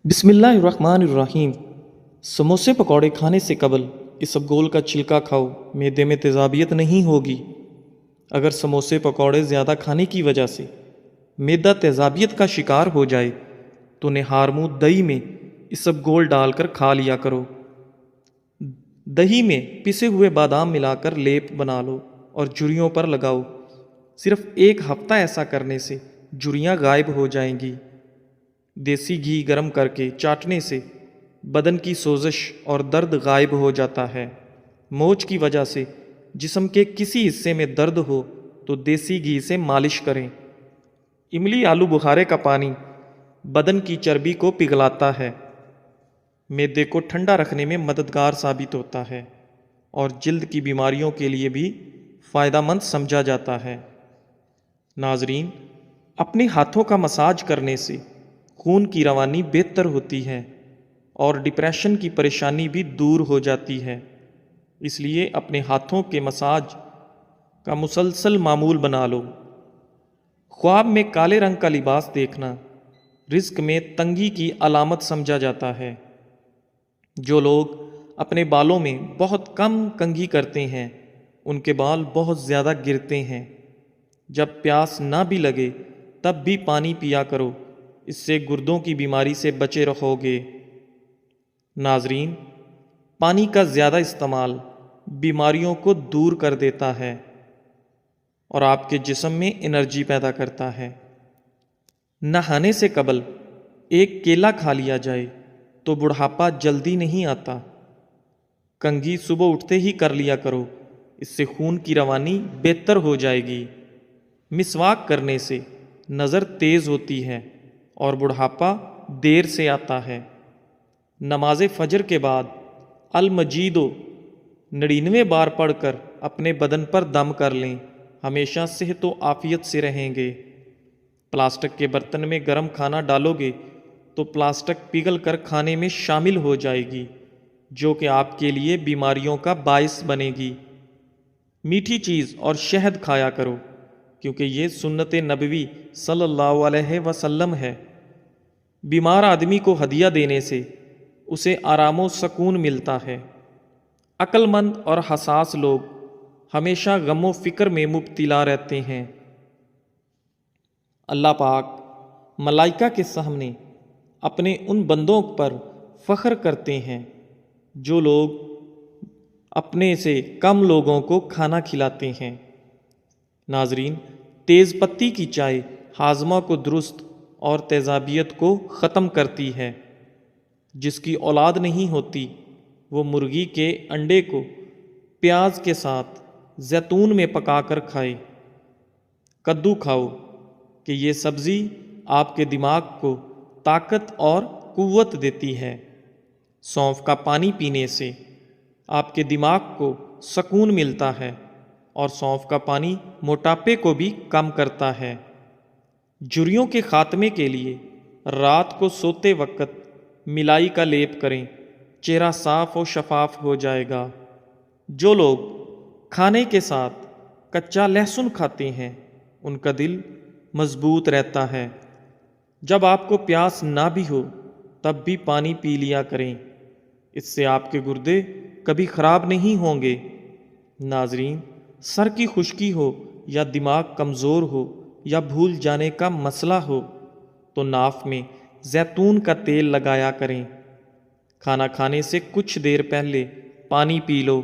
بسم اللہ الرحمن الرحیم۔ سموسے پکوڑے کھانے سے قبل اسبگول کا چھلکا کھاؤ، معدے میں تیزابیت نہیں ہوگی۔ اگر سموسے پکوڑے زیادہ کھانے کی وجہ سے معدہ تیزابیت کا شکار ہو جائے تو نہار منہ دہی میں اسبگول ڈال کر کھا لیا کرو۔ دہی میں پسے ہوئے بادام ملا کر لیپ بنا لو اور جھریوں پر لگاؤ۔ صرف 1 ہفتہ ایسا کرنے سے جھریاں غائب ہو جائیں گی۔ دیسی گھی گرم کر کے چاٹنے سے بدن کی سوزش اور درد غائب ہو جاتا ہے۔ موچ کی وجہ سے جسم کے کسی حصے میں درد ہو تو دیسی گھی سے مالش کریں۔ املی آلو بخارے کا پانی بدن کی چربی کو پگھلاتا ہے، معدے کو ٹھنڈا رکھنے میں مددگار ثابت ہوتا ہے اور جلد کی بیماریوں کے لیے بھی فائدہ مند سمجھا جاتا ہے۔ ناظرین، اپنے ہاتھوں کا مساج کرنے سے خون کی روانی بہتر ہوتی ہے اور ڈپریشن کی پریشانی بھی دور ہو جاتی ہے۔ اس لیے اپنے ہاتھوں کے مساج کا مسلسل معمول بنا لو۔ خواب میں کالے رنگ کا لباس دیکھنا رزق میں تنگی کی علامت سمجھا جاتا ہے۔ جو لوگ اپنے بالوں میں بہت کم کنگھی کرتے ہیں ان کے بال بہت زیادہ گرتے ہیں۔ جب پیاس نہ بھی لگے تب بھی پانی پیا کرو، اس سے گردوں کی بیماری سے بچے رہو گے۔ ناظرین، پانی کا زیادہ استعمال بیماریوں کو دور کر دیتا ہے اور آپ کے جسم میں انرجی پیدا کرتا ہے۔ نہانے سے قبل 1 کیلا کھا لیا جائے تو بڑھاپا جلدی نہیں آتا۔ کنگھی صبح اٹھتے ہی کر لیا کرو، اس سے خون کی روانی بہتر ہو جائے گی۔ مسواک کرنے سے نظر تیز ہوتی ہے اور بڑھاپا دیر سے آتا ہے۔ نماز فجر کے بعد المجید 99 بار پڑھ کر اپنے بدن پر دم کر لیں، ہمیشہ صحت و عافیت سے رہیں گے۔ پلاسٹک کے برتن میں گرم کھانا ڈالو گے تو پلاسٹک پگھل کر کھانے میں شامل ہو جائے گی، جو کہ آپ کے لیے بیماریوں کا باعث بنے گی۔ میٹھی چیز اور شہد کھایا کرو کیونکہ یہ سنت نبوی صلی اللہ علیہ وسلم ہے۔ بیمار آدمی کو ہدیہ دینے سے اسے آرام و سکون ملتا ہے۔ عقل مند اور حساس لوگ ہمیشہ غم و فکر میں مبتلا رہتے ہیں۔ اللہ پاک ملائکہ کے سامنے اپنے ان بندوں پر فخر کرتے ہیں جو لوگ اپنے سے کم لوگوں کو کھانا کھلاتے ہیں۔ ناظرین، تیز پتی کی چائے ہاضمہ کو درست اور تیزابیت کو ختم کرتی ہے۔ جس کی اولاد نہیں ہوتی وہ مرغی کے انڈے کو پیاز کے ساتھ زیتون میں پکا کر کھائے۔ کدو کھاؤ کہ یہ سبزی آپ کے دماغ کو طاقت اور قوت دیتی ہے۔ سونف کا پانی پینے سے آپ کے دماغ کو سکون ملتا ہے اور سونف کا پانی موٹاپے کو بھی کم کرتا ہے۔ جھریوں کے خاتمے کے لیے رات کو سوتے وقت ملائی کا لیپ کریں، چہرہ صاف و شفاف ہو جائے گا۔ جو لوگ کھانے کے ساتھ کچا لہسن کھاتے ہیں ان کا دل مضبوط رہتا ہے۔ جب آپ کو پیاس نہ بھی ہو تب بھی پانی پی لیا کریں، اس سے آپ کے گردے کبھی خراب نہیں ہوں گے۔ ناظرین، سر کی خشکی ہو یا دماغ کمزور ہو یا بھول جانے کا مسئلہ ہو تو ناف میں زیتون کا تیل لگایا کریں۔ کھانا کھانے سے کچھ دیر پہلے پانی پی لو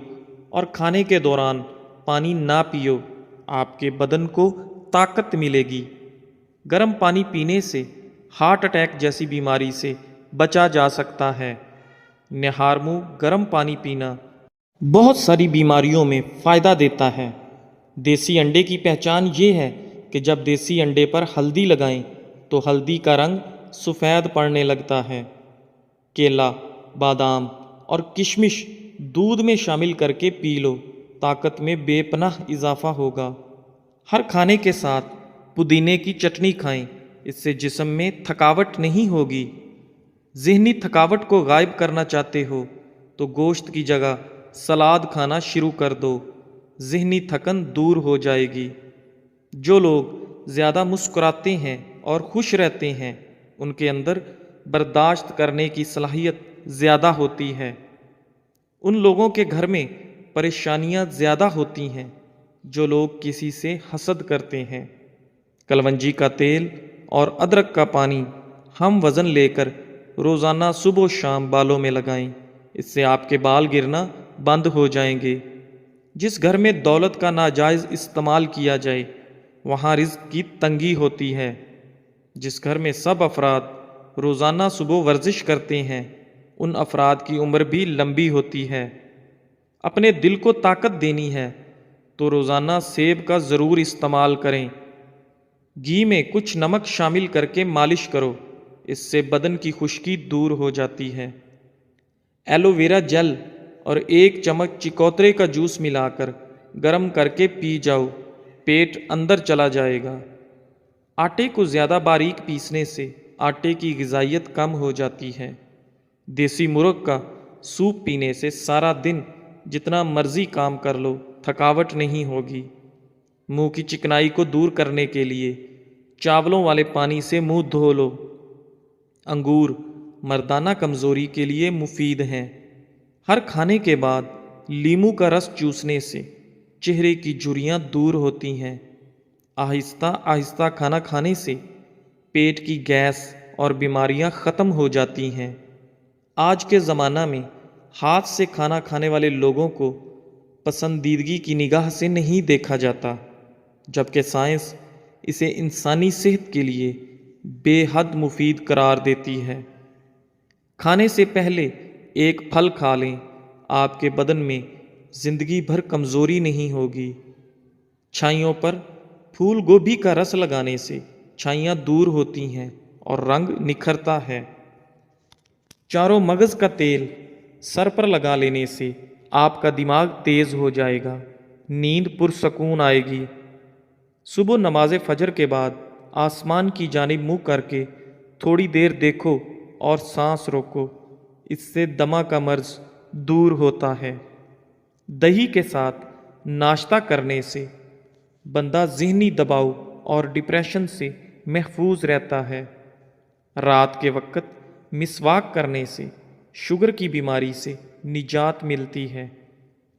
اور کھانے کے دوران پانی نہ پیو، آپ کے بدن کو طاقت ملے گی۔ گرم پانی پینے سے ہارٹ اٹیک جیسی بیماری سے بچا جا سکتا ہے۔ نہار منہ گرم پانی پینا بہت ساری بیماریوں میں فائدہ دیتا ہے۔ دیسی انڈے کی پہچان یہ ہے کہ جب دیسی انڈے پر ہلدی لگائیں تو ہلدی کا رنگ سفید پڑنے لگتا ہے۔ کیلا، بادام اور کشمش دودھ میں شامل کر کے پی لو، طاقت میں بے پناہ اضافہ ہوگا۔ ہر کھانے کے ساتھ پودینے کی چٹنی کھائیں، اس سے جسم میں تھکاوٹ نہیں ہوگی۔ ذہنی تھکاوٹ کو غائب کرنا چاہتے ہو تو گوشت کی جگہ سلاد کھانا شروع کر دو، ذہنی تھکن دور ہو جائے گی۔ جو لوگ زیادہ مسکراتے ہیں اور خوش رہتے ہیں ان کے اندر برداشت کرنے کی صلاحیت زیادہ ہوتی ہے۔ ان لوگوں کے گھر میں پریشانیاں زیادہ ہوتی ہیں جو لوگ کسی سے حسد کرتے ہیں۔ کلونجی کا تیل اور ادرک کا پانی ہم وزن لے کر روزانہ صبح و شام بالوں میں لگائیں، اس سے آپ کے بال گرنا بند ہو جائیں گے۔ جس گھر میں دولت کا ناجائز استعمال کیا جائے وہاں رزق کی تنگی ہوتی ہے۔ جس گھر میں سب افراد روزانہ صبح ورزش کرتے ہیں ان افراد کی عمر بھی لمبی ہوتی ہے۔ اپنے دل کو طاقت دینی ہے تو روزانہ سیب کا ضرور استعمال کریں۔ گھی میں کچھ نمک شامل کر کے مالش کرو، اس سے بدن کی خشکی دور ہو جاتی ہے۔ ایلو ویرا جیل اور 1 چمچ چکوترے کا جوس ملا کر گرم کر کے پی جاؤ، پیٹ اندر چلا جائے گا۔ آٹے کو زیادہ باریک پیسنے سے آٹے کی غذائیت کم ہو جاتی ہے۔ دیسی مرغ کا سوپ پینے سے سارا دن جتنا مرضی کام کر لو تھکاوٹ نہیں ہوگی۔ منہ کی چکنائی کو دور کرنے کے لیے چاولوں والے پانی سے منہ دھو لو۔ انگور مردانہ کمزوری کے لیے مفید ہیں۔ ہر کھانے کے بعد لیمو کا رس چوسنے سے چہرے کی جھریاں دور ہوتی ہیں۔ آہستہ آہستہ کھانا کھانے سے پیٹ کی گیس اور بیماریاں ختم ہو جاتی ہیں۔ آج کے زمانہ میں ہاتھ سے کھانا کھانے والے لوگوں کو پسندیدگی کی نگاہ سے نہیں دیکھا جاتا، جبکہ سائنس اسے انسانی صحت کے لیے بے حد مفید قرار دیتی ہے۔ کھانے سے پہلے 1 پھل کھا لیں، آپ کے بدن میں زندگی بھر کمزوری نہیں ہوگی۔ چھائیوں پر پھول گوبھی کا رس لگانے سے چھائیاں دور ہوتی ہیں اور رنگ نکھرتا ہے۔ چاروں مغز کا تیل سر پر لگا لینے سے آپ کا دماغ تیز ہو جائے گا، نیند پرسکون آئے گی۔ صبح نماز فجر کے بعد آسمان کی جانب منہ کر کے تھوڑی دیر دیکھو اور سانس روکو، اس سے دمہ کا مرض دور ہوتا ہے۔ دہی کے ساتھ ناشتہ کرنے سے بندہ ذہنی دباؤ اور ڈپریشن سے محفوظ رہتا ہے۔ رات کے وقت مسواک کرنے سے شوگر کی بیماری سے نجات ملتی ہے۔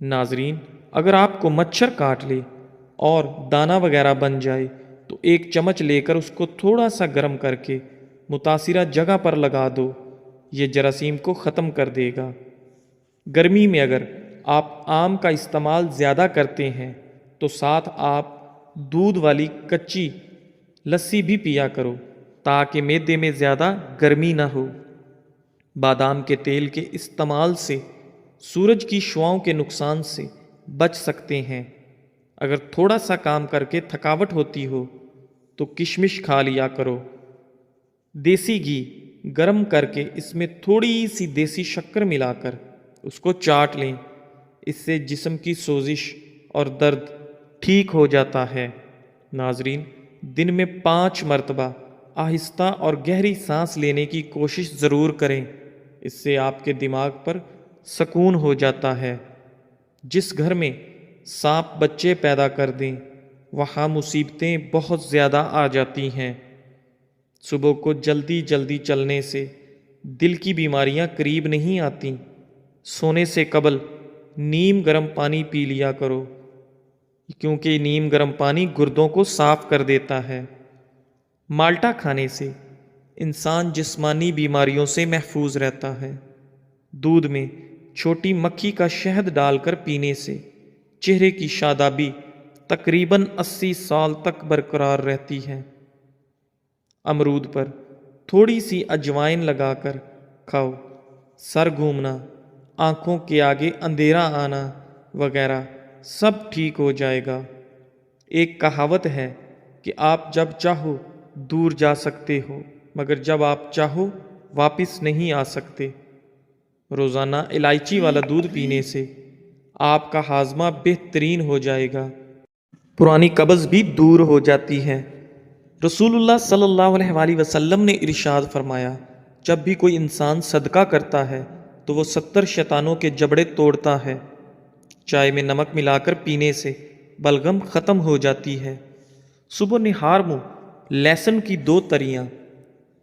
ناظرین، اگر آپ کو مچھر کاٹ لے اور دانہ وغیرہ بن جائے تو 1 چمچ لے کر اس کو تھوڑا سا گرم کر کے متاثرہ جگہ پر لگا دو، یہ جراثیم کو ختم کر دے گا۔ گرمی میں اگر آپ آم کا استعمال زیادہ کرتے ہیں تو ساتھ آپ دودھ والی کچی لسی بھی پیا کرو تاکہ معدے میں زیادہ گرمی نہ ہو۔ بادام کے تیل کے استعمال سے سورج کی شعاؤں کے نقصان سے بچ سکتے ہیں۔ اگر تھوڑا سا کام کر کے تھکاوٹ ہوتی ہو تو کشمش کھا لیا کرو۔ دیسی گھی گرم کر کے اس میں تھوڑی سی دیسی شکر ملا کر اس کو چاٹ لیں، اس سے جسم کی سوزش اور درد ٹھیک ہو جاتا ہے۔ ناظرین، دن میں 5 مرتبہ آہستہ اور گہری سانس لینے کی کوشش ضرور کریں، اس سے آپ کے دماغ پر سکون ہو جاتا ہے۔ جس گھر میں سانپ بچے پیدا کر دیں وہاں مصیبتیں بہت زیادہ آ جاتی ہیں۔ صبح کو جلدی جلدی چلنے سے دل کی بیماریاں قریب نہیں آتیں۔ سونے سے قبل نیم گرم پانی پی لیا کرو، کیونکہ نیم گرم پانی گردوں کو صاف کر دیتا ہے۔ مالٹا کھانے سے انسان جسمانی بیماریوں سے محفوظ رہتا ہے۔ دودھ میں چھوٹی مکھی کا شہد ڈال کر پینے سے چہرے کی شادابی تقریباً 80 سال تک برقرار رہتی ہے۔ امرود پر تھوڑی سی اجوائن لگا کر کھاؤ، سر گھومنا، آنکھوں کے آگے اندھیرا آنا وغیرہ سب ٹھیک ہو جائے گا۔ ایک کہاوت ہے کہ آپ جب چاہو دور جا سکتے ہو مگر جب آپ چاہو واپس نہیں آ سکتے۔ روزانہ الائچی والا دودھ پینے سے آپ کا ہاضمہ بہترین ہو جائے گا، پرانی قبض بھی دور ہو جاتی ہے۔ رسول اللہ صلی اللہ علیہ وآلہ وسلم نے ارشاد فرمایا، جب بھی کوئی انسان صدقہ کرتا ہے تو وہ 70 شیطانوں کے جبڑے توڑتا ہے۔ چائے میں نمک ملا کر پینے سے بلغم ختم ہو جاتی ہے۔ صبح نہار منہ لہسن کی 2 تریاں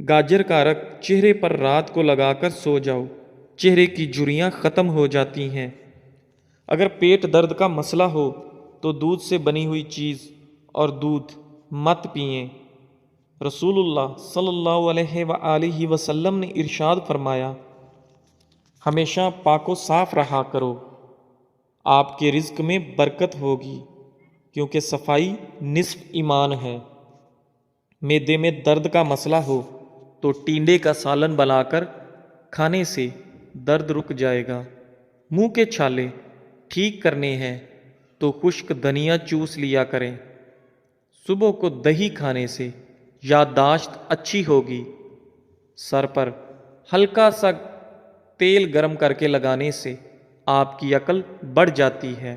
گاجر کا عرق چہرے پر رات کو لگا کر سو جاؤ، چہرے کی جھریاں ختم ہو جاتی ہیں۔ اگر پیٹ درد کا مسئلہ ہو تو دودھ سے بنی ہوئی چیز اور دودھ مت پئیں۔ رسول اللہ صلی اللہ علیہ وآلہ وسلم نے ارشاد فرمایا، ہمیشہ پاک و صاف رہا کرو، آپ کے رزق میں برکت ہوگی، کیونکہ صفائی نصف ایمان ہے۔ معدے میں درد کا مسئلہ ہو تو ٹینڈے کا سالن بنا کر کھانے سے درد رک جائے گا۔ منہ کے چھالے ٹھیک کرنے ہیں تو خشک دھنیا چوس لیا کریں۔ صبح کو دہی کھانے سے یادداشت اچھی ہوگی۔ سر پر ہلکا سا تیل گرم کر کے لگانے سے آپ کی عقل بڑھ جاتی ہے۔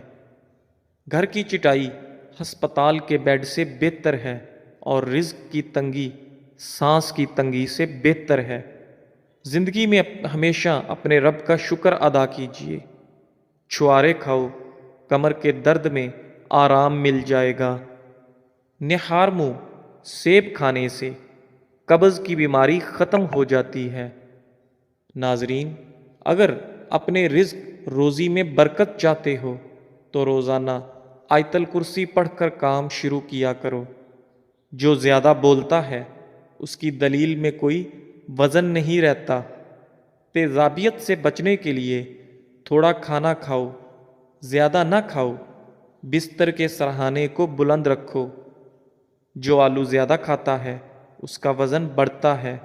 گھر کی چٹائی ہسپتال کے بیڈ سے بہتر ہے، اور رزق کی تنگی سانس کی تنگی سے بہتر ہے۔ زندگی میں ہمیشہ اپنے رب کا شکر ادا کیجیے۔ چھوارے کھاؤ، کمر کے درد میں آرام مل جائے گا۔ نہار منہ سیب کھانے سے قبض کی بیماری ختم ہو جاتی ہے۔ ناظرین، اگر اپنے رزق روزی میں برکت چاہتے ہو تو روزانہ آیت الکرسی پڑھ کر کام شروع کیا کرو۔ جو زیادہ بولتا ہے اس کی دلیل میں کوئی وزن نہیں رہتا۔ تیزابیت سے بچنے کے لیے تھوڑا کھانا کھاؤ، زیادہ نہ کھاؤ۔ بستر کے سرہانے کو بلند رکھو۔ جو آلو زیادہ کھاتا ہے اس کا وزن بڑھتا ہے۔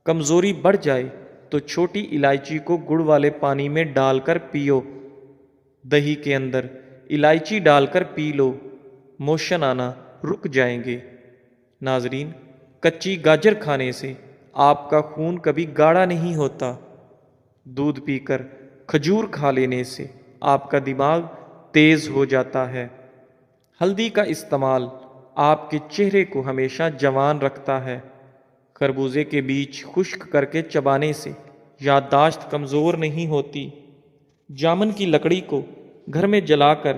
کمزوری بڑھ جائے تو چھوٹی الائچی کو گڑ والے پانی میں ڈال کر پیو۔ دہی کے اندر الائچی ڈال کر پی لو، موشن آنا رک جائیں گے۔ ناظرین، کچی گاجر کھانے سے آپ کا خون کبھی گاڑھا نہیں ہوتا۔ دودھ پی کر کھجور کھا لینے سے آپ کا دماغ تیز ہو جاتا ہے۔ ہلدی کا استعمال آپ کے چہرے کو ہمیشہ جوان رکھتا ہے۔ خربوزے کے بیج خشک کر کے چبانے سے یادداشت کمزور نہیں ہوتی۔ جامن کی لکڑی کو گھر میں جلا کر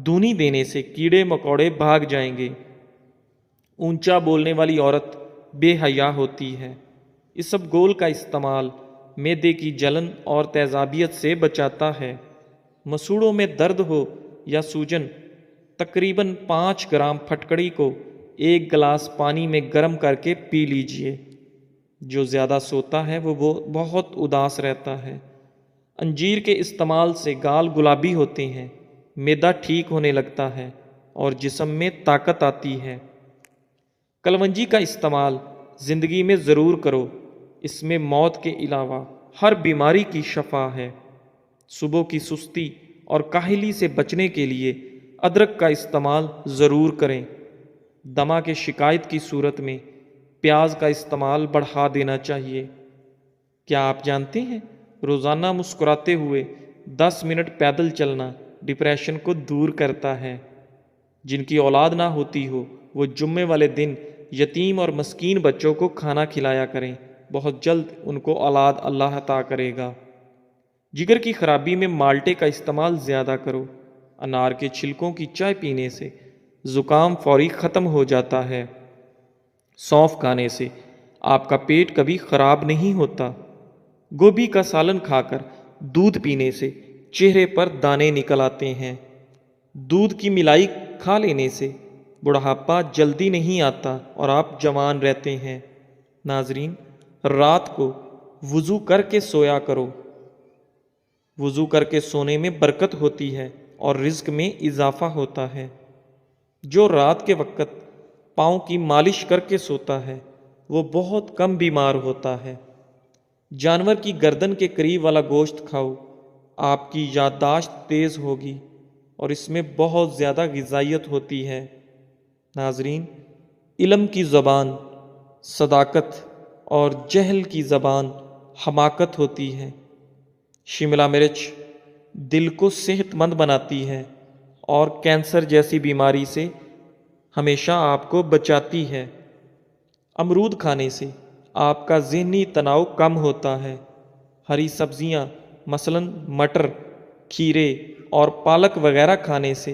دھونی دینے سے کیڑے مکوڑے بھاگ جائیں گے۔ اونچا بولنے والی عورت بے حیا ہوتی ہے۔ اسبگول کا استعمال معدے کی جلن اور تیزابیت سے بچاتا ہے۔ مسوڑوں میں درد ہو یا سوجن، تقریباً 5 گرام پھٹکڑی کو 1 گلاس پانی میں گرم کر کے پی لیجئے۔ جو زیادہ سوتا ہے وہ بہت اداس رہتا ہے۔ انجیر کے استعمال سے گال گلابی ہوتے ہیں، معدہ ٹھیک ہونے لگتا ہے اور جسم میں طاقت آتی ہے۔ کلونجی کا استعمال زندگی میں ضرور کرو، اس میں موت کے علاوہ ہر بیماری کی شفا ہے۔ صبح کی سستی اور کاہلی سے بچنے کے لیے ادرک کا استعمال ضرور کریں۔ دمہ کے شکایت کی صورت میں پیاز کا استعمال بڑھا دینا چاہیے۔ کیا آپ جانتے ہیں روزانہ مسکراتے ہوئے 10 منٹ پیدل چلنا ڈپریشن کو دور کرتا ہے۔ جن کی اولاد نہ ہوتی ہو وہ جمعے والے دن یتیم اور مسکین بچوں کو کھانا کھلایا کریں، بہت جلد ان کو اولاد اللہ عطا کرے گا۔ جگر کی خرابی میں مالٹے کا استعمال زیادہ کرو۔ انار کے چھلکوں کی چائے پینے سے زکام فوری ختم ہو جاتا ہے۔ سونف کھانے سے آپ کا پیٹ کبھی خراب نہیں ہوتا۔ گوبھی کا سالن کھا کر دودھ پینے سے چہرے پر دانے نکل آتے ہیں۔ دودھ کی ملائی کھا لینے سے بڑھاپا جلدی نہیں آتا اور آپ جوان رہتے ہیں۔ ناظرین، رات کو وضو کر کے سویا کرو۔ وضو کر کے سونے میں برکت ہوتی ہے اور رزق میں اضافہ ہوتا ہے۔ جو رات کے وقت پاؤں کی مالش کر کے سوتا ہے وہ بہت کم بیمار ہوتا ہے۔ جانور کی گردن کے قریب والا گوشت کھاؤ، آپ کی یادداشت تیز ہوگی اور اس میں بہت زیادہ غذائیت ہوتی ہے۔ ناظرین، علم کی زبان صداقت اور جہل کی زبان حماقت ہوتی ہے۔ شملہ مرچ دل کو صحت مند بناتی ہے اور کینسر جیسی بیماری سے ہمیشہ آپ کو بچاتی ہے۔ امرود کھانے سے آپ کا ذہنی تناؤ کم ہوتا ہے۔ ہری سبزیاں مثلاً مٹر، کھیرے اور پالک وغیرہ کھانے سے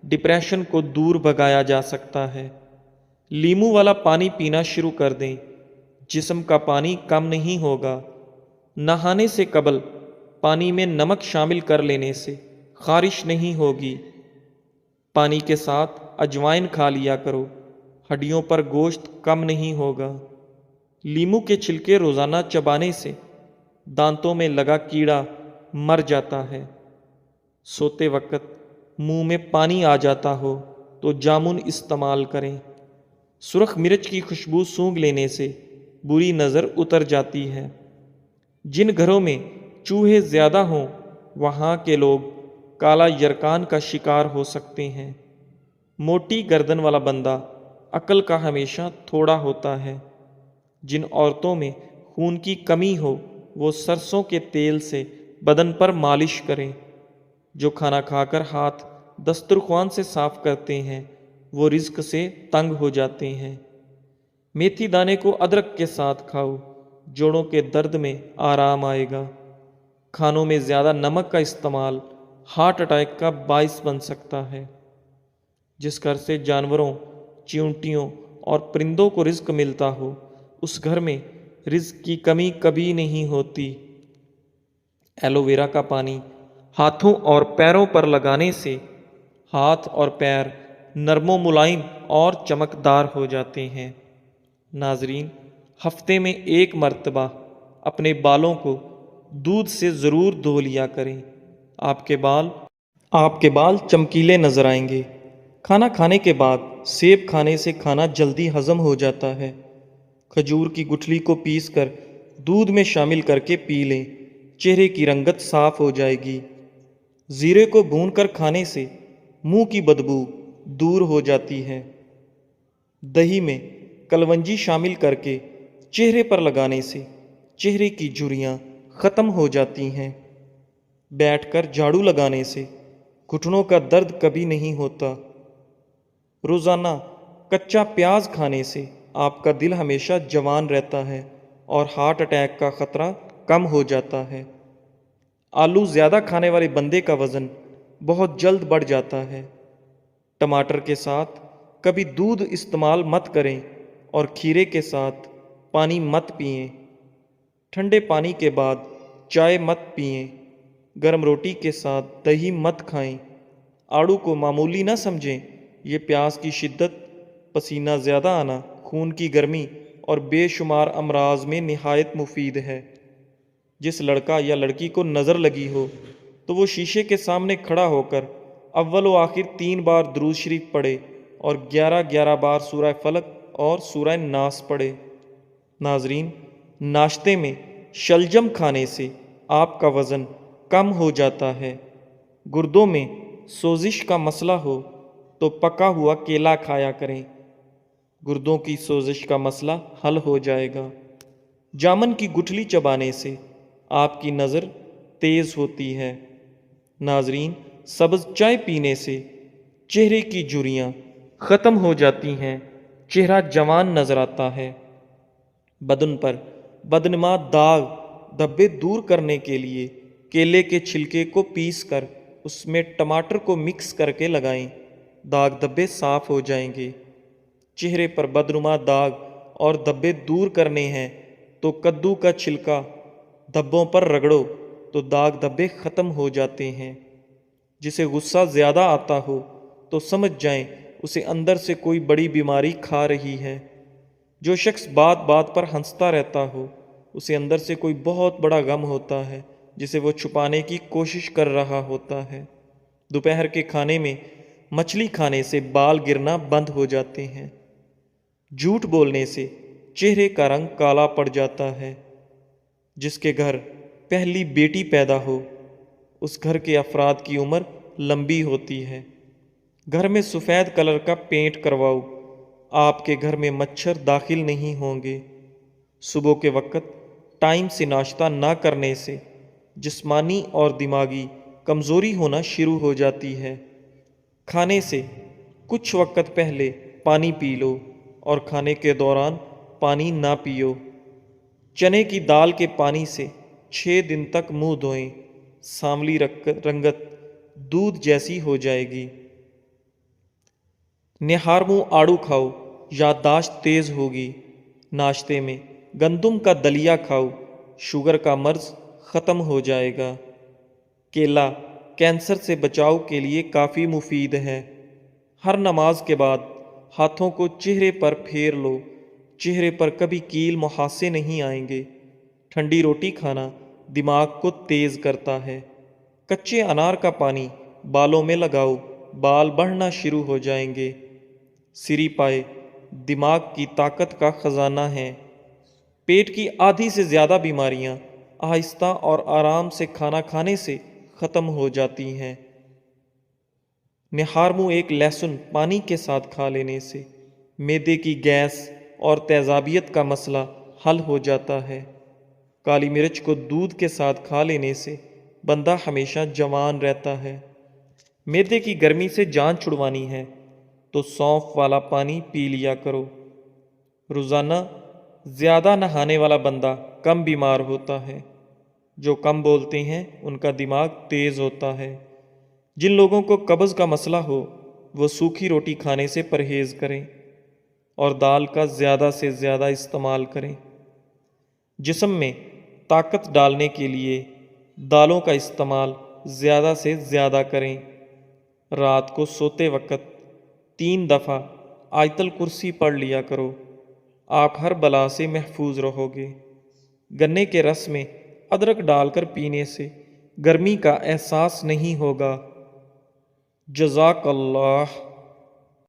ڈپریشن کو دور بھگایا جا سکتا ہے۔ لیموں والا پانی پینا شروع کر دیں۔ جسم کا پانی کم نہیں ہوگا۔ نہانے سے قبل پانی میں نمک شامل کر لینے سے خارش نہیں ہوگی۔ پانی کے ساتھ اجوائن کھا لیا کرو، ہڈیوں پر گوشت کم نہیں ہوگا۔ لیموں کے چھلکے روزانہ چبانے سے دانتوں میں لگا کیڑا مر جاتا ہے۔ سوتے وقت منہ میں پانی آ جاتا ہو تو جامن استعمال کریں۔ سرخ مرچ کی خوشبو سونگھ لینے سے بری نظر اتر جاتی ہے۔ جن گھروں میں چوہے زیادہ ہوں وہاں کے لوگ کالا یرکان کا شکار ہو سکتے ہیں۔ موٹی گردن والا بندہ عقل کا ہمیشہ تھوڑا ہوتا ہے۔ جن عورتوں میں خون کی کمی ہو وہ سرسوں کے تیل سے بدن پر مالش کریں۔ جو کھانا کھا کر ہاتھ دسترخوان سے صاف کرتے ہیں وہ رزق سے تنگ ہو جاتے ہیں۔ میتھی دانے کو ادرک کے ساتھ کھاؤ، جوڑوں کے درد میں آرام آئے گا۔ کھانوں میں زیادہ نمک کا استعمال ہارٹ اٹیک کا باعث بن سکتا ہے۔ جس گھر سے جانوروں، چیونٹیوں اور پرندوں کو رزق ملتا ہو اس گھر میں رزق کی کمی کبھی نہیں ہوتی۔ ایلو ویرا کا پانی ہاتھوں اور پیروں پر لگانے سے ہاتھ اور پیر نرم و ملائم اور چمکدار ہو جاتے ہیں۔ ناظرین، ہفتے میں ایک مرتبہ اپنے بالوں کو دودھ سے ضرور دھو لیا کریں۔ آپ کے بال چمکیلے نظر آئیں گے۔ کھانا کھانے کے بعد سیب کھانے سے کھانا جلدی ہضم ہو جاتا ہے۔ کھجور کی گٹھلی کو پیس کر دودھ میں شامل کر کے پی لیں، چہرے کی رنگت صاف ہو جائے گی۔ زیرے کو بھون کر کھانے سے منہ کی بدبو دور ہو جاتی ہے۔ دہی میں کلونجی شامل کر کے چہرے پر لگانے سے چہرے کی جھریاں ختم ہو جاتی ہیں۔ بیٹھ کر جھاڑو لگانے سے گھٹنوں کا درد کبھی نہیں ہوتا۔ روزانہ کچا پیاز کھانے سے آپ کا دل ہمیشہ جوان رہتا ہے اور ہارٹ اٹیک کا خطرہ کم ہو جاتا ہے۔ آلو زیادہ کھانے والے بندے کا وزن بہت جلد بڑھ جاتا ہے۔ ٹماٹر کے ساتھ کبھی دودھ استعمال مت کریں اور کھیرے کے ساتھ پانی مت پئیں۔ ٹھنڈے پانی کے بعد چائے مت پئیں۔ گرم روٹی کے ساتھ دہی مت کھائیں۔ آڑو کو معمولی نہ سمجھیں، یہ پیاس کی شدت، پسینہ زیادہ آنا، خون کی گرمی اور بے شمار امراض میں نہایت مفید ہے۔ جس لڑکا یا لڑکی کو نظر لگی ہو تو وہ شیشے کے سامنے کھڑا ہو کر اول و آخر 3 بار درود شریف پڑھے اور 11 بار سورہ فلق اور سورہ ناس پڑھے۔ ناظرین، ناشتے میں شلجم کھانے سے آپ کا وزن کم ہو جاتا ہے۔ گردوں میں سوزش کا مسئلہ ہو تو پکا ہوا کیلا کھایا کریں، گردوں کی سوزش کا مسئلہ حل ہو جائے گا۔ جامن کی گٹھلی چبانے سے آپ کی نظر تیز ہوتی ہے۔ ناظرین، سبز چائے پینے سے چہرے کی جھریاں ختم ہو جاتی ہیں، چہرہ جوان نظر آتا ہے۔ بدن پر بدنما داغ دھبے دور کرنے کے لیے کیلے کے چھلکے کو پیس کر اس میں ٹماٹر کو مکس کر کے لگائیں، داغ دھبے صاف ہو جائیں گے۔ چہرے پر بدنما داغ اور دھبے دور کرنے ہیں تو کدو کا چھلکا دھبوں پر رگڑو تو داغ دھبے ختم ہو جاتے ہیں۔ جسے غصہ زیادہ آتا ہو تو سمجھ جائیں اسے اندر سے کوئی بڑی بیماری کھا رہی ہے۔ جو شخص بات بات پر ہنستا رہتا ہو اسے اندر سے کوئی بہت بڑا غم ہوتا ہے جسے وہ چھپانے کی کوشش کر رہا ہوتا ہے۔ دوپہر کے کھانے میں مچھلی کھانے سے بال گرنا بند ہو جاتے ہیں۔ جھوٹ بولنے سے چہرے کا رنگ کالا پڑ جاتا ہے۔ جس کے گھر پہلی بیٹی پیدا ہو اس گھر کے افراد کی عمر لمبی ہوتی ہے۔ گھر میں سفید کلر کا پینٹ کرواؤ، آپ کے گھر میں مچھر داخل نہیں ہوں گے۔ صبح کے وقت ٹائم سے ناشتہ نہ کرنے سے جسمانی اور دماغی کمزوری ہونا شروع ہو جاتی ہے۔ کھانے سے کچھ وقت پہلے پانی پی لو اور کھانے کے دوران پانی نہ پیو۔ چنے کی دال کے پانی سے 6 دن تک منہ دھوئیں، سانولی رنگت دودھ جیسی ہو جائے گی۔ نہار منہ آڑو کھاؤ، یادداشت تیز ہوگی۔ ناشتے میں گندم کا دلیا کھاؤ، شوگر کا مرض ختم ہو جائے گا۔ کیلا کینسر سے بچاؤ کے لیے کافی مفید ہے۔ ہر نماز کے بعد ہاتھوں کو چہرے پر پھیر لو، چہرے پر کبھی کیل محاسے نہیں آئیں گے۔ ٹھنڈی روٹی کھانا دماغ کو تیز کرتا ہے۔ کچے انار کا پانی بالوں میں لگاؤ، بال بڑھنا شروع ہو جائیں گے۔ سری پائے دماغ کی طاقت کا خزانہ ہے۔ پیٹ کی آدھی سے زیادہ بیماریاں آہستہ اور آرام سے کھانا کھانے سے ختم ہو جاتی ہیں۔ نہارمو ایک لہسن پانی کے ساتھ کھا لینے سے معدے کی گیس اور تیزابیت کا مسئلہ حل ہو جاتا ہے۔ کالی مرچ کو دودھ کے ساتھ کھا لینے سے بندہ ہمیشہ جوان رہتا ہے۔ معدے کی گرمی سے جان چھڑوانی ہے تو سونف والا پانی پی لیا کرو۔ روزانہ زیادہ نہانے والا بندہ کم بیمار ہوتا ہے۔ جو کم بولتے ہیں ان کا دماغ تیز ہوتا ہے۔ جن لوگوں کو قبض کا مسئلہ ہو وہ سوکھی روٹی کھانے سے پرہیز کریں اور دال کا زیادہ سے زیادہ استعمال کریں۔ جسم میں طاقت ڈالنے کے لیے دالوں کا استعمال زیادہ سے زیادہ کریں۔ رات کو سوتے وقت 3 دفعہ آیت الکرسی پڑھ لیا کرو، آپ ہر بلا سے محفوظ رہو گے۔ گنے کے رس میں ادرک ڈال کر پینے سے گرمی کا احساس نہیں ہوگا۔ جزاک اللہ۔